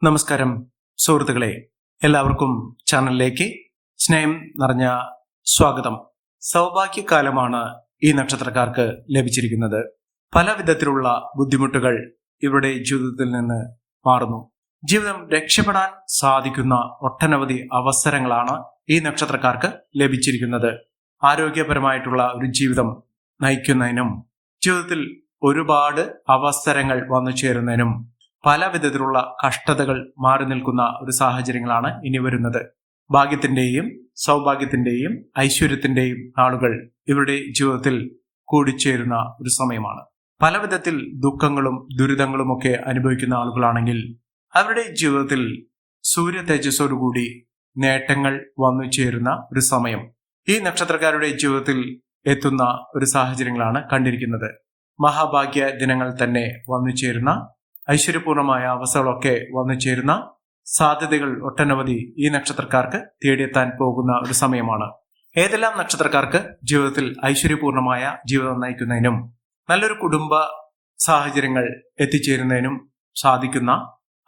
നമസ്കാരം സുഹൃത്തുക്കളെ, എല്ലാവർക്കും ചാനലിലേക്ക് സ്നേഹം നിറഞ്ഞ സ്വാഗതം. സൗഭാഗ്യകാലമാണ് ഈ നക്ഷത്രക്കാർക്ക് ലഭിച്ചിരിക്കുന്നത്. പല വിധത്തിലുള്ള ബുദ്ധിമുട്ടുകൾ ഇവരുടെ ജീവിതത്തിൽ നിന്ന് മാറുന്നു. ജീവിതം രക്ഷപ്പെടാൻ സാധിക്കുന്ന ഒട്ടനവധി അവസരങ്ങളാണ് ഈ നക്ഷത്രക്കാർക്ക് ലഭിച്ചിരിക്കുന്നത്. ആരോഗ്യപരമായിട്ടുള്ള ഒരു ജീവിതം നയിക്കുന്നതിനും ജീവിതത്തിൽ ഒരുപാട് അവസരങ്ങൾ വന്നു ചേരുന്നതിനും പല വിധത്തിലുള്ള കഷ്ടതകൾ മാറി നിൽക്കുന്ന ഒരു സാഹചര്യങ്ങളാണ് ഇനി വരുന്നത്. ഭാഗ്യത്തിന്റെയും സൗഭാഗ്യത്തിന്റെയും ഐശ്വര്യത്തിന്റെയും നാളുകൾ ഇവരുടെ ജീവിതത്തിൽ കൂടിച്ചേരുന്ന ഒരു സമയമാണ്. പല വിധത്തിൽ ദുഃഖങ്ങളും ദുരിതങ്ങളും ഒക്കെ അനുഭവിക്കുന്ന ആളുകളാണെങ്കിൽ അവരുടെ ജീവിതത്തിൽ സൂര്യ തേജസ്സോടുകൂടി നേട്ടങ്ങൾ വന്നു ചേരുന്ന ഒരു സമയം ഈ നക്ഷത്രക്കാരുടെ ജീവിതത്തിൽ എത്തുന്ന ഒരു സാഹചര്യങ്ങളാണ് കണ്ടിരിക്കുന്നത്. മഹാഭാഗ്യ ദിനങ്ങൾ തന്നെ വന്നു ചേരുന്ന ഐശ്വര്യപൂർണമായ അവസ്ഥകളൊക്കെ വന്നു ചേരുന്ന സാധ്യതകൾ ഒട്ടനവധി ഈ നക്ഷത്രക്കാർക്ക് തേടിയെത്താൻ പോകുന്ന ഒരു സമയമാണ്. ഏതെല്ലാം നക്ഷത്രക്കാർക്ക് ജീവിതത്തിൽ ഐശ്വര്യപൂർണമായ ജീവിതം നയിക്കുന്നതിനും നല്ലൊരു കുടുംബ സാഹചര്യങ്ങൾ എത്തിച്ചേരുന്നതിനും സാധിക്കുന്ന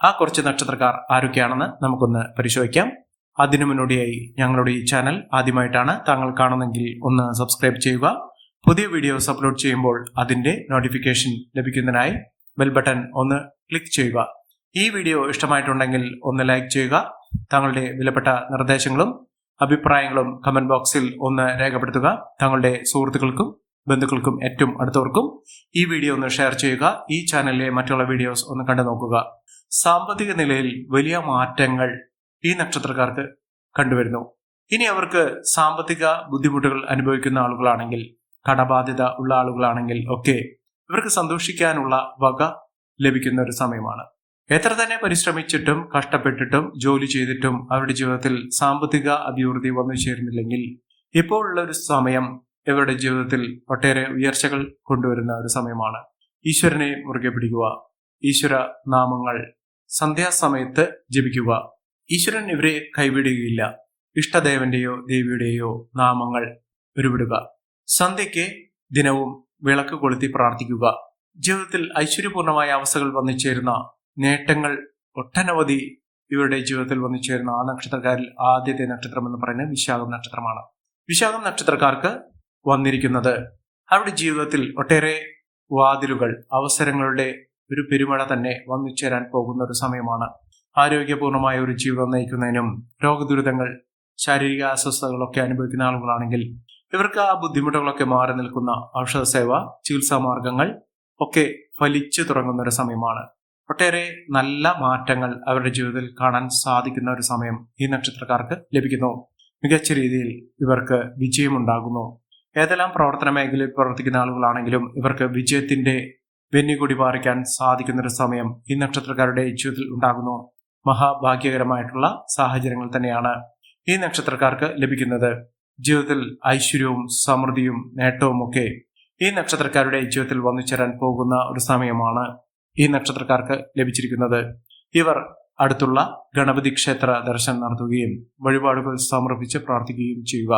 ആ കുറച്ച് നക്ഷത്രക്കാർ ആരൊക്കെയാണെന്ന് നമുക്കൊന്ന് പരിശോധിക്കാം. അതിനു മുന്നോടിയായി ഞങ്ങളുടെ ഈ ചാനൽ ആദ്യമായിട്ടാണ് താങ്കൾ കാണുന്നെങ്കിൽ ഒന്ന് സബ്സ്ക്രൈബ് ചെയ്യുക. പുതിയ വീഡിയോസ് അപ്ലോഡ് ചെയ്യുമ്പോൾ അതിന്റെ നോട്ടിഫിക്കേഷൻ ലഭിക്കുന്നതിനായി ബെൽ ബട്ടൺ ഒന്ന് ക്ലിക്ക് ചെയ്യുക. ഈ വീഡിയോ ഇഷ്ടമായിട്ടുണ്ടെങ്കിൽ ഒന്ന് ലൈക്ക് ചെയ്യുക. താങ്കളുടെ വിലപ്പെട്ട നിർദ്ദേശങ്ങളും അഭിപ്രായങ്ങളും കമന്റ് ബോക്സിൽ ഒന്ന് രേഖപ്പെടുത്തുക. താങ്കളുടെ സുഹൃത്തുക്കൾക്കും ബന്ധുക്കൾക്കും ഏറ്റവും അടുത്തവർക്കും ഈ വീഡിയോ ഒന്ന് ഷെയർ ചെയ്യുക. ഈ ചാനലിലെ മറ്റുള്ള വീഡിയോസ് ഒന്ന് കണ്ടു നോക്കുക. സാമ്പത്തിക നിലയിൽ വലിയ മാറ്റങ്ങൾ ഈ നക്ഷത്രക്കാർക്ക് കണ്ടുവരുന്നു. ഇനി അവർക്ക് സാമ്പത്തിക ബുദ്ധിമുട്ടുകൾ അനുഭവിക്കുന്ന ആളുകളാണെങ്കിൽ, കടബാധ്യത ഉള്ള ആളുകളാണെങ്കിൽ ഒക്കെ ഇവർക്ക് സന്തോഷിക്കാനുള്ള വക ലഭിക്കുന്ന ഒരു സമയമാണ്. എത്ര തന്നെ പരിശ്രമിച്ചിട്ടും കഷ്ടപ്പെട്ടിട്ടും ജോലി ചെയ്തിട്ടും അവരുടെ ജീവിതത്തിൽ സാമ്പത്തിക അഭിവൃദ്ധി വന്നു ചേരുന്നില്ലെങ്കിൽ ഇപ്പോഴുള്ള ഒരു സമയം ഇവരുടെ ജീവിതത്തിൽ ഒട്ടേറെ ഉയർച്ചകൾ കൊണ്ടുവരുന്ന ഒരു സമയമാണ്. ഈശ്വരനെ മുറുകെ പിടിക്കുക. ഈശ്വര നാമങ്ങൾ സന്ധ്യാസമയത്ത് ജപിക്കുക. ഈശ്വരൻ ഇവരെ കൈവിടുകയില്ല. ഇഷ്ടദേവന്റെയോ ദേവിയുടെയോ നാമങ്ങൾ ഉരുവിടുക. സന്ധ്യയ്ക്ക് ദിനവും വിളക്ക് കൊളുത്തി പ്രാർത്ഥിക്കുക. ജീവിതത്തിൽ ഐശ്വര്യപൂർണമായ അവസ്ഥകൾ വന്നു ചേരുന്ന നേട്ടങ്ങൾ ഒട്ടനവധി ഇവരുടെ ജീവിതത്തിൽ വന്നു ചേരുന്ന ആ നക്ഷത്രക്കാരിൽ ആദ്യത്തെ നക്ഷത്രം എന്ന് പറയുന്നത് വിശാഖം നക്ഷത്രമാണ്. വിശാഖം നക്ഷത്രക്കാർക്ക് വന്നിരിക്കുന്നത് അവരുടെ ജീവിതത്തിൽ ഒട്ടേറെ വാതിലുകൾ, അവസരങ്ങളുടെ ഒരു പെരുമഴ തന്നെ വന്നു ചേരാൻ പോകുന്ന ഒരു സമയമാണ്. ആരോഗ്യപൂർണമായ ഒരു ജീവിതം നയിക്കുന്നതിനും രോഗദുരിതങ്ങൾ, ശാരീരിക അസ്വസ്ഥതകളൊക്കെ അനുഭവിക്കുന്ന ആളുകളാണെങ്കിൽ ഇവർക്ക് ആ ബുദ്ധിമുട്ടുകളൊക്കെ മാറി നിൽക്കുന്ന ഔഷധ സേവ, ചികിത്സാ മാർഗങ്ങൾ ഒക്കെ ഫലിച്ചു തുടങ്ങുന്ന ഒരു സമയമാണ്. ഒട്ടേറെ നല്ല മാറ്റങ്ങൾ അവരുടെ ജീവിതത്തിൽ കാണാൻ സാധിക്കുന്ന ഒരു സമയം ഈ നക്ഷത്രക്കാർക്ക് ലഭിക്കുന്നു. മികച്ച രീതിയിൽ ഇവർക്ക് വിജയമുണ്ടാകുന്നു. ഏതെല്ലാം പ്രവർത്തന മേഖലയിൽ പ്രവർത്തിക്കുന്ന ആളുകളാണെങ്കിലും ഇവർക്ക് വിജയത്തിന്റെ വെന്നികൂടി പാറിക്കാൻ സാധിക്കുന്ന ഒരു സമയം ഈ നക്ഷത്രക്കാരുടെ ജീവിതത്തിൽ ഉണ്ടാകുന്നു. മഹാഭാഗ്യകരമായിട്ടുള്ള സാഹചര്യങ്ങൾ തന്നെയാണ് ഈ നക്ഷത്രക്കാർക്ക് ലഭിക്കുന്നത്. ജീവിതത്തിൽ ഐശ്വര്യവും സമൃദ്ധിയും നേട്ടവും ഒക്കെ ഈ നക്ഷത്രക്കാരുടെ ജീവിതത്തിൽ വന്നു ചേരാൻ പോകുന്ന ഒരു സമയമാണ് ഈ നക്ഷത്രക്കാർക്ക് ലഭിച്ചിരിക്കുന്നത്. ഇവർ അടുത്തുള്ള ഗണപതി ക്ഷേത്ര ദർശനം നടത്തുകയും വഴിപാടുകൾ സമർപ്പിച്ച് പ്രാർത്ഥിക്കുകയും ചെയ്യുക.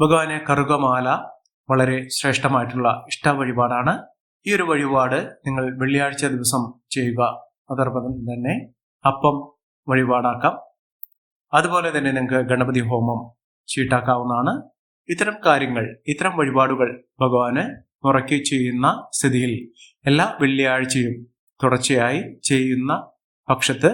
ഭഗവാനെ കറുകമാല വളരെ ശ്രേഷ്ഠമായിട്ടുള്ള ഇഷ്ട വഴിപാടാണ്. ഈ ഒരു വഴിപാട് നിങ്ങൾ വെള്ളിയാഴ്ച ദിവസം ചെയ്യുക. അതോടൊപ്പം തന്നെ അപ്പം വഴിപാടാക്കാം. അതുപോലെ തന്നെ നിങ്ങൾക്ക് ഗണപതി ഹോമം ചീട്ടാക്കാവുന്നതാണ്. ഇത്തരം കാര്യങ്ങൾ, ഇത്തരം വഴിപാടുകൾ ഭഗവാന് മുറക്കി ചെയ്യുന്ന സ്ഥിതിയിൽ എല്ലാ വെള്ളിയാഴ്ചയും തുടർച്ചയായി ചെയ്യുന്ന പക്ഷത്ത്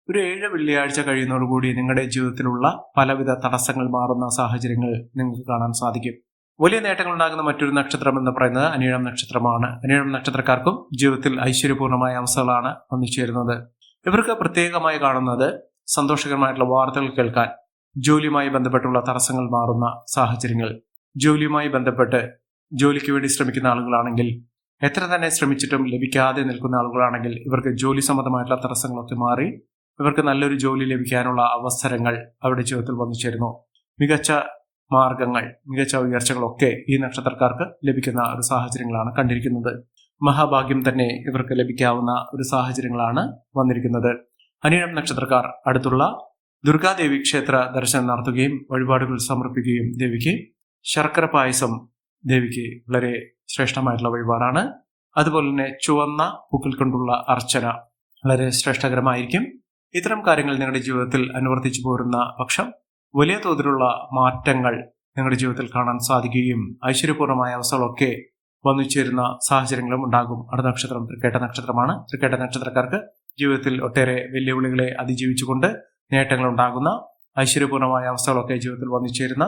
ഒരു 7 വെള്ളിയാഴ്ച കഴിയുന്നതോടുകൂടി നിങ്ങളുടെ ജീവിതത്തിലുള്ള പലവിധ തടസ്സങ്ങൾ മാറുന്ന സാഹചര്യങ്ങൾ നിങ്ങൾക്ക് കാണാൻ സാധിക്കും. വലിയ നേട്ടങ്ങൾ ഉണ്ടാകുന്ന മറ്റൊരു നക്ഷത്രം എന്ന് പറയുന്നത് അനിഴം നക്ഷത്രമാണ്. അനിഴം നക്ഷത്രക്കാർക്കും ജീവിതത്തിൽ ഐശ്വര്യപൂർണമായ അവസ്ഥകളാണ് വന്നു ചേരുന്നത്. ഇവർക്ക് പ്രത്യേകമായി കാണുന്നത് സന്തോഷകരമായിട്ടുള്ള വാർത്തകൾ കേൾക്കാൻ, ജോലിയുമായി ബന്ധപ്പെട്ടുള്ള തടസ്സങ്ങൾ മാറുന്ന സാഹചര്യങ്ങൾ, ജോലിയുമായി ബന്ധപ്പെട്ട് ജോലിക്ക് വേണ്ടി ശ്രമിക്കുന്ന ആളുകളാണെങ്കിൽ, എത്ര തന്നെ ശ്രമിച്ചിട്ടും ലഭിക്കാതെ നിൽക്കുന്ന ആളുകളാണെങ്കിൽ ഇവർക്ക് ജോലി സംബന്ധമായിട്ടുള്ള തടസ്സങ്ങളൊക്കെ മാറി ഇവർക്ക് നല്ലൊരു ജോലി ലഭിക്കാനുള്ള അവസരങ്ങൾ അവരുടെ ജീവിതത്തിൽ വന്നു ചേരുന്നു. മികച്ച മാർഗങ്ങൾ, മികച്ച ഉയർച്ചകളൊക്കെ ഈ നക്ഷത്രക്കാർക്ക് ലഭിക്കുന്ന ഒരു സാഹചര്യങ്ങളാണ് കണ്ടിരിക്കുന്നത്. മഹാഭാഗ്യം തന്നെ ഇവർക്ക് ലഭിക്കാവുന്ന ഒരു സാഹചര്യങ്ങളാണ് വന്നിരിക്കുന്നത്. അനിഴം നക്ഷത്രക്കാർ അടുത്തുള്ള ദുർഗാദേവി ക്ഷേത്ര ദർശനം നടത്തുകയും വഴിപാടുകൾ സമർപ്പിക്കുകയും ദേവിക്ക് ശർക്കര പായസം ദേവിക്ക് വളരെ ശ്രേഷ്ഠമായിട്ടുള്ള വഴിപാടാണ്. അതുപോലെ തന്നെ ചുവന്ന പൂക്കൾ കൊണ്ടുള്ള അർച്ചന വളരെ ശ്രേഷ്ഠകരമായിരിക്കും. ഇത്തരം കാര്യങ്ങൾ നിങ്ങളുടെ ജീവിതത്തിൽ അനുവർത്തിച്ചു പോരുന്ന പക്ഷം വലിയ തോതിലുള്ള മാറ്റങ്ങൾ നിങ്ങളുടെ ജീവിതത്തിൽ കാണാൻ സാധിക്കുകയും ഐശ്വര്യപൂർണമായ അവസ്ഥകളൊക്കെ വന്നു ചേരുന്ന സാഹചര്യങ്ങളും ഉണ്ടാകും. അടുത്ത നക്ഷത്രം തൃക്കേട്ട നക്ഷത്രമാണ്. തൃക്കേട്ട നക്ഷത്രക്കാർക്ക് ജീവിതത്തിൽ ഒട്ടേറെ വെല്ലുവിളികളെ അതിജീവിച്ചുകൊണ്ട് നേട്ടങ്ങൾ ഉണ്ടാകുന്ന ഐശ്വര്യപൂർണമായ അവസ്ഥകളൊക്കെ ജീവിതത്തിൽ വന്നു ചേരുന്ന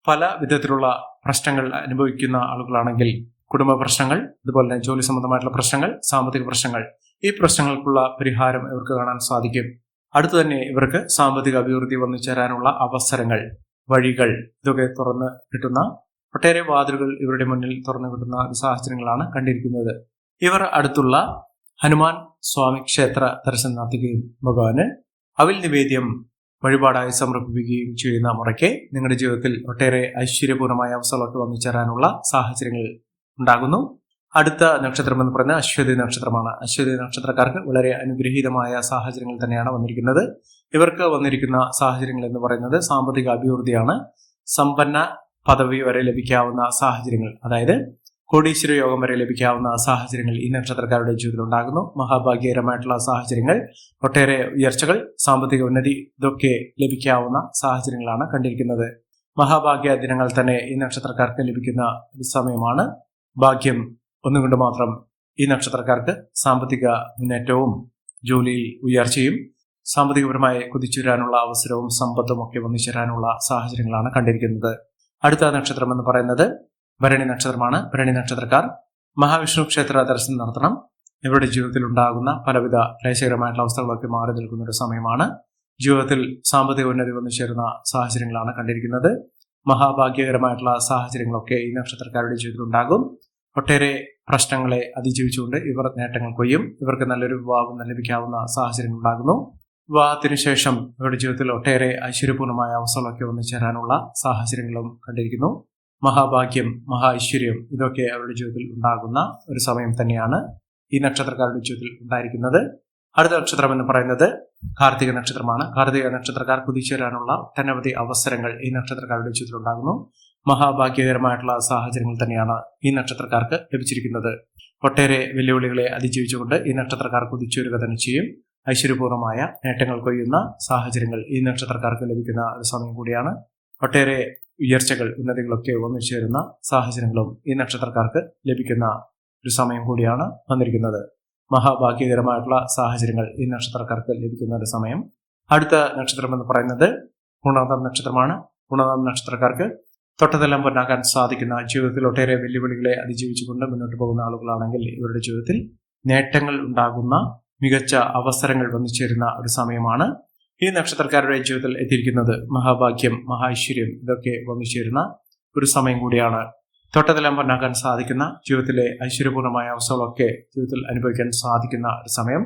പല വിധത്തിലുള്ള പ്രശ്നങ്ങൾ അനുഭവിക്കുന്ന ആളുകളാണെങ്കിൽ കുടുംബ പ്രശ്നങ്ങൾ, അതുപോലെ തന്നെ ജോലി സംബന്ധമായിട്ടുള്ള പ്രശ്നങ്ങൾ, സാമ്പത്തിക പ്രശ്നങ്ങൾ, ഈ പ്രശ്നങ്ങൾക്കുള്ള പരിഹാരം ഇവർക്ക് കാണാൻ സാധിക്കും. അടുത്തു തന്നെ ഇവർക്ക് സാമ്പത്തിക അഭിവൃദ്ധി വന്നു ചേരാനുള്ള അവസരങ്ങൾ, വഴികൾ ഇതൊക്കെ തുറന്ന് കിട്ടുന്ന ഒട്ടേറെ വാതിലുകൾ ഇവരുടെ മുന്നിൽ തുറന്നു കിട്ടുന്ന സാഹചര്യങ്ങളാണ് കണ്ടിരിക്കുന്നത്. ഇവർ അടുത്തുള്ള ഹനുമാൻ സ്വാമി ക്ഷേത്ര ദർശനം നടത്തുകയും ഭഗവാന് അവിൽ നിവേദ്യം വഴിപാടായി സമർപ്പിക്കുകയും ചെയ്യുന്ന മുറയ്ക്ക് നിങ്ങളുടെ ജീവിതത്തിൽ ഒട്ടേറെ ഐശ്വര്യപൂർണമായ അവസ്ഥകളൊക്കെ വന്നു ചേരാനുള്ള സാഹചര്യങ്ങൾ ഉണ്ടാകുന്നു. അടുത്ത നക്ഷത്രം എന്ന് പറയുന്നത് അശ്വതി നക്ഷത്രമാണ്. അശ്വതി നക്ഷത്രക്കാർക്ക് വളരെ അനുഗ്രഹീതമായ സാഹചര്യങ്ങൾ തന്നെയാണ് വന്നിരിക്കുന്നത്. ഇവർക്ക് വന്നിരിക്കുന്ന സാഹചര്യങ്ങൾ എന്ന് പറയുന്നത് സാമ്പത്തിക അഭിവൃദ്ധിയാണ്. സമ്പന്ന പദവി വരെ ലഭിക്കാവുന്ന സാഹചര്യങ്ങൾ, അതായത് കോടീശ്വര യോഗം വരെ ലഭിക്കാവുന്ന സാഹചര്യങ്ങൾ ഈ നക്ഷത്രക്കാരുടെ ജീവിതത്തിൽ ഉണ്ടാകുന്നു. മഹാഭാഗ്യകരമായിട്ടുള്ള സാഹചര്യങ്ങൾ, ഒട്ടേറെ ഉയർച്ചകൾ, സാമ്പത്തിക ഉന്നതി ഇതൊക്കെ ലഭിക്കാവുന്ന സാഹചര്യങ്ങളാണ് കണ്ടിരിക്കുന്നത്. മഹാഭാഗ്യ ദിനങ്ങൾ തന്നെ ഈ നക്ഷത്രക്കാർക്ക് ലഭിക്കുന്ന ഒരു സമയമാണ്. ഭാഗ്യം ഒന്നുകൊണ്ട് മാത്രം ഈ നക്ഷത്രക്കാർക്ക് സാമ്പത്തിക മുന്നേറ്റവും ജോലിയിൽ ഉയർച്ചയും സാമ്പത്തികപരമായി കുതിച്ചുവരാനുള്ള അവസരവും സമ്പത്തും ഒക്കെ വന്നു ചേരാനുള്ള സാഹചര്യങ്ങളാണ് കണ്ടിരിക്കുന്നത്. അടുത്ത നക്ഷത്രം എന്ന് പറയുന്നത് ഭരണി നക്ഷത്രമാണ്. ഭരണി നക്ഷത്രക്കാർ മഹാവിഷ്ണു ക്ഷേത്ര ദർശനം നടത്തണം. ഇവരുടെ ജീവിതത്തിൽ ഉണ്ടാകുന്ന പലവിധ ക്ലേശകരമായിട്ടുള്ള അവസ്ഥകളൊക്കെ മാറി നിൽക്കുന്ന ഒരു സമയമാണ്. ജീവിതത്തിൽ സാമ്പത്തിക ഉന്നതി വന്നു ചേരുന്ന സാഹചര്യങ്ങളാണ് കണ്ടിരിക്കുന്നത്. മഹാഭാഗ്യകരമായിട്ടുള്ള സാഹചര്യങ്ങളൊക്കെ ഈ നക്ഷത്രക്കാരുടെ ജീവിതത്തിൽ ഉണ്ടാകും. ഒട്ടേറെ പ്രശ്നങ്ങളെ അതിജീവിച്ചുകൊണ്ട് ഇവർ നേട്ടങ്ങൾ കൊയ്യും. ഇവർക്ക് നല്ലൊരു വിവാഹം ലഭിക്കാവുന്ന സാഹചര്യങ്ങൾ ഉണ്ടാകുന്നു. വിവാഹത്തിന് ശേഷം ഇവരുടെ ജീവിതത്തിൽ ഒട്ടേറെ ഐശ്വര്യപൂർണമായ അവസ്ഥകളൊക്കെ വന്നു ചേരാനുള്ള സാഹചര്യങ്ങളും കണ്ടിരിക്കുന്നു. മഹാഭാഗ്യം, മഹാ ഐശ്വര്യം ഇതൊക്കെ അവരുടെ ജീവിതത്തിൽ ഉണ്ടാകുന്ന ഒരു സമയം തന്നെയാണ് ഈ നക്ഷത്രക്കാരുടെ ജീവിതത്തിൽ ഉണ്ടായിരിക്കുന്നത്. അടുത്ത നക്ഷത്രം എന്ന് പറയുന്നത് കാർത്തിക നക്ഷത്രമാണ്. കാർത്തിക നക്ഷത്രക്കാർ കുതിച്ചുവരാനുള്ള ഒട്ടനവധി അവസരങ്ങൾ ഈ നക്ഷത്രക്കാരുടെ ജീവിതത്തിൽ ഉണ്ടാകുന്നു. മഹാഭാഗ്യകരമായിട്ടുള്ള സാഹചര്യങ്ങൾ തന്നെയാണ് ഈ നക്ഷത്രക്കാർക്ക് ലഭിച്ചിരിക്കുന്നത്. ഒട്ടേറെ വെല്ലുവിളികളെ അതിജീവിച്ചുകൊണ്ട് ഈ നക്ഷത്രക്കാർ കുതിച്ചുവരിക തന്നെ ചെയ്യും. ഐശ്വര്യപൂർണമായ നേട്ടങ്ങൾ കൊയ്യുന്ന സാഹചര്യങ്ങൾ ഈ നക്ഷത്രക്കാർക്ക് ലഭിക്കുന്ന ഒരു സമയം കൂടിയാണ്. ഒട്ടേറെ ഉയർച്ചകൾ, ഉന്നതികളൊക്കെ വന്നു ചേരുന്ന സാഹചര്യങ്ങളും ഈ നക്ഷത്രക്കാർക്ക് ലഭിക്കുന്ന ഒരു സമയം കൂടിയാണ് വന്നിരിക്കുന്നത്. മഹാഭാഗ്യകരമായിട്ടുള്ള സാഹചര്യങ്ങൾ ഈ നക്ഷത്രക്കാർക്ക് ലഭിക്കുന്ന ഒരു സമയം. അടുത്ത നക്ഷത്രം എന്ന് പറയുന്നത് പൂർണ്ണാതം നക്ഷത്രമാണ്. പൂർണ്ണാതം നക്ഷത്രക്കാർക്ക് തൊട്ടതെല്ലാം പൊന്നാക്കാൻ സാധിക്കുന്ന, ജീവിതത്തിൽ ഒട്ടേറെ വെല്ലുവിളികളെ അതിജീവിച്ചുകൊണ്ട് മുന്നോട്ട് പോകുന്ന ആളുകളാണെങ്കിൽ ഇവരുടെ ജീവിതത്തിൽ നേട്ടങ്ങൾ ഉണ്ടാകുന്ന മികച്ച അവസരങ്ങൾ വന്നു ചേരുന്ന ഒരു സമയമാണ്. ഈ നക്ഷത്രക്കാരുടെ ജീവിതത്തിൽ എത്തിയിരിക്കുന്നത് മഹാഭാഗ്യം, മഹാഐശ്വര്യം ഇതൊക്കെ വന്നു ചേരുന്ന ഒരു സമയം കൂടിയാണ്. തൊട്ടതെല്ലാം പൊന്നാക്കാൻ സാധിക്കുന്ന, ജീവിതത്തിലെ ഐശ്വര്യപൂർണമായ അവസ്ഥകളൊക്കെ ജീവിതത്തിൽ അനുഭവിക്കാൻ സാധിക്കുന്ന ഒരു സമയം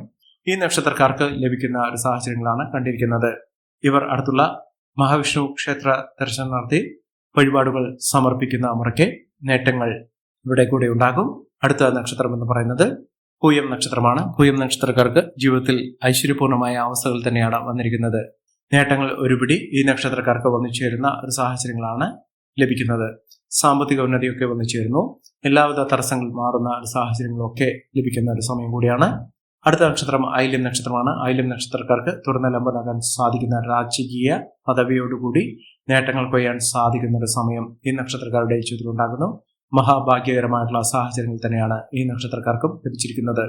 ഈ നക്ഷത്രക്കാർക്ക് ലഭിക്കുന്ന ഒരു സാഹചര്യങ്ങളാണ് കണ്ടിരിക്കുന്നത്. ഇവർ അടുത്തുള്ള മഹാവിഷ്ണു ക്ഷേത്ര ദർശനം നടത്തി വഴിപാടുകൾ സമർപ്പിക്കുന്ന മുറയ്ക്ക് നേട്ടങ്ങൾ ഇവിടെ കൂടെ ഉണ്ടാകും. അടുത്ത നക്ഷത്രം എന്ന് പറയുന്നത് പൂയം നക്ഷത്രമാണ്. പൂയം നക്ഷത്രക്കാർക്ക് ജീവിതത്തിൽ ഐശ്വര്യപൂർണമായ അവസ്ഥകൾ തന്നെയാണ് വന്നിരിക്കുന്നത്. നേട്ടങ്ങൾ ഒരുപിടി ഈ നക്ഷത്രക്കാർക്ക് വന്നു ചേരുന്ന ഒരു സാഹചര്യങ്ങളാണ് ലഭിക്കുന്നത്. സാമ്പത്തിക ഉന്നതിയൊക്കെ വന്നു ചേരുന്നു. എല്ലാവിധ തടസ്സങ്ങൾ മാറുന്ന ഒരു സാഹചര്യങ്ങളൊക്കെ ലഭിക്കുന്ന ഒരു സമയം കൂടിയാണ്. അടുത്ത നക്ഷത്രം ആയില്യം നക്ഷത്രമാണ്. ആയില്യം നക്ഷത്രക്കാർക്ക് തുറന്നലമ്പനാകാൻ സാധിക്കുന്ന രാജകീയ പദവിയോടുകൂടി നേട്ടങ്ങൾ കൊയ്യാൻ സാധിക്കുന്ന ഒരു സമയം ഈ നക്ഷത്രക്കാരുടെ ജീവിതത്തിൽ ഉണ്ടാകുന്നു. മഹാഭാഗ്യകരമായിട്ടുള്ള സാഹചര്യങ്ങൾ തന്നെയാണ് ഈ നക്ഷത്രക്കാർക്കും ലഭിച്ചിരിക്കുന്നത്.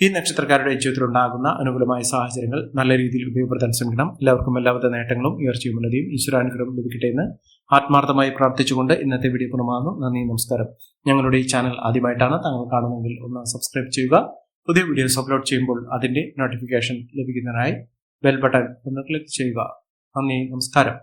ഈ നക്ഷത്രക്കാരുടെ ജീവിതത്തിൽ ഉണ്ടാകുന്ന അനുകൂലമായ സാഹചര്യങ്ങൾ നല്ല രീതിയിൽ ഉപയോഗപ്പെടുത്താൻ ശ്രമിക്കണം. എല്ലാവർക്കും എല്ലാവിധ നേട്ടങ്ങളും ഉയർച്ചയും ഉന്നതിയും ഈശ്വരാനുഗ്രഹം ലഭിക്കട്ടെ എന്ന് ആത്മാർത്ഥമായി പ്രാർത്ഥിച്ചുകൊണ്ട് ഇന്നത്തെ വീഡിയോ പൂർണ്ണമാകുന്നു. നന്ദി, നമസ്കാരം. ഞങ്ങളുടെ ഈ ചാനൽ ആദ്യമായിട്ടാണ് താങ്കൾ കാണുന്നതെങ്കിൽ ഒന്ന് സബ്സ്ക്രൈബ് ചെയ്യുക. പുതിയ വീഡിയോസ് അപ്ലോഡ് ചെയ്യുമ്പോൾ അതിന്റെ നോട്ടിഫിക്കേഷൻ ലഭിക്കുന്നതിനായി ബെൽ ബട്ടൺ ഒന്ന് ക്ലിക്ക് ചെയ്യുക. നന്ദി, നമസ്കാരം.